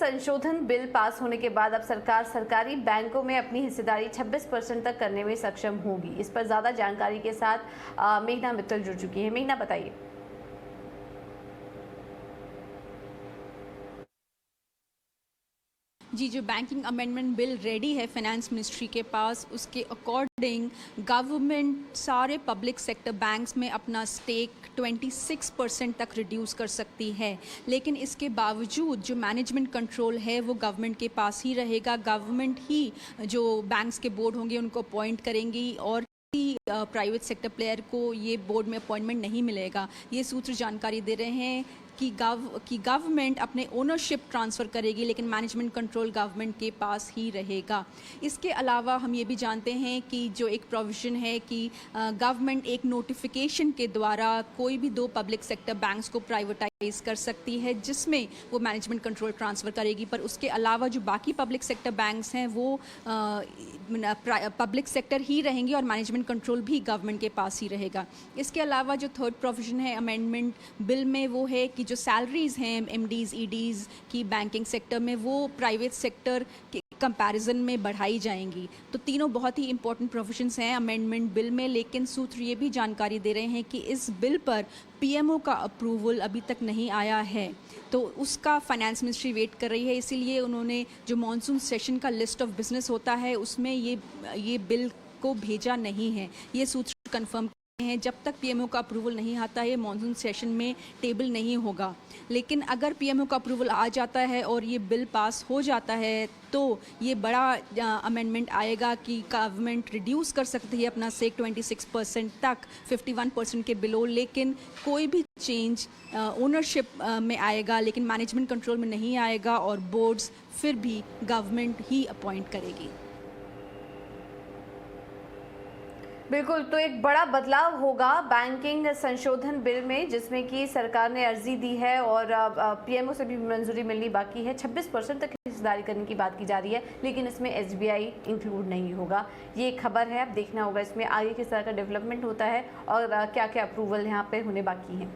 संशोधन bill pass होने के बाद अब सरकार सरकारी बैंकों में अपनी हिस्सेदारी 26% तक करने में सक्षम होगी। इस पर ज्यादा जानकारी के साथ मेघना मित्तल जुड़ चुकी है। मेघना, बताइए। जी, जो बैंकिंग अमेंडमेंट बिल रेडी है फाइनेंस मिनिस्ट्री के पास, उसके अकॉर्डिंग गवर्नमेंट सारे पब्लिक सेक्टर बैंक्स में अपना स्टेक 26% तक रिड्यूस कर सकती है। लेकिन इसके बावजूद जो मैनेजमेंट कंट्रोल है वो गवर्नमेंट के पास ही रहेगा। गवर्नमेंट ही जो बैंक्स के बोर्ड होंगे उनको अपॉइंट करेंगी और प्राइवेट सेक्टर प्लेयर को ये बोर्ड में अपॉइंटमेंट नहीं मिलेगा। ये सूत्र जानकारी दे रहे हैं कि गवर्नमेंट अपने ओनरशिप ट्रांसफ़र करेगी, लेकिन मैनेजमेंट कंट्रोल गवर्नमेंट के पास ही रहेगा। इसके अलावा हम ये भी जानते हैं कि जो एक प्रोविज़न है कि गवर्नमेंट एक नोटिफिकेशन के द्वारा कोई भी 2 पब्लिक सेक्टर बैंक्स को प्राइवेटाइज कर सकती है, जिसमें वो मैनेजमेंट कंट्रोल ट्रांसफ़र करेगी। पर उसके अलावा जो बाकी पब्लिक सेक्टर बैंक्स हैं वो पब्लिक सेक्टर ही रहेंगे और मैनेजमेंट कंट्रोल भी गवर्नमेंट के पास ही रहेगा। इसके अलावा जो थर्ड प्रोविज़न है अमेंडमेंट बिल में वो है कि जो सैलरीज़ हैं एमडीज़ ईडीज़ की बैंकिंग सेक्टर में वो प्राइवेट सेक्टर के कंपैरिजन में बढ़ाई जाएंगी। तो तीनों बहुत ही इंपॉर्टेंट प्रोविजंस हैं अमेंडमेंट बिल में। लेकिन सूत्र ये भी जानकारी दे रहे हैं कि इस बिल पर पीएमओ का अप्रूवल अभी तक नहीं आया है, तो उसका फाइनेंस मिनिस्ट्री वेट कर रही है। इसीलिए उन्होंने जो मॉनसून सेशन का लिस्ट ऑफ बिजनेस होता है उसमें ये बिल को भेजा नहीं है। ये सूत्र कंफर्म हैं। जब तक पीएमओ का अप्रूवल नहीं आता है मॉनसून सेशन में टेबल नहीं होगा। लेकिन अगर पीएमओ का अप्रूवल आ जाता है और ये बिल पास हो जाता है तो ये बड़ा अमेंडमेंट आएगा कि गवर्नमेंट रिड्यूस कर सकती है अपना स्टेक 26% तक 51% के बिलो। लेकिन कोई भी चेंज ओनरशिप में आएगा लेकिन मैनेजमेंट कंट्रोल में नहीं आएगा और बोर्ड्स फिर भी गवर्नमेंट ही अपॉइंट करेगी। बिल्कुल, तो एक बड़ा बदलाव होगा बैंकिंग संशोधन बिल में, जिसमें कि सरकार ने अर्जी दी है और पीएमओ से भी मंजूरी मिलनी बाकी है। 26% तक हिस्सेदारी करने की बात की जा रही है, लेकिन इसमें एसबीआई इंक्लूड नहीं होगा। ये एक खबर है, अब देखना होगा इसमें आगे किस तरह का डेवलपमेंट होता है और क्या क्या अप्रूवल यहाँ पे होने बाकी हैं।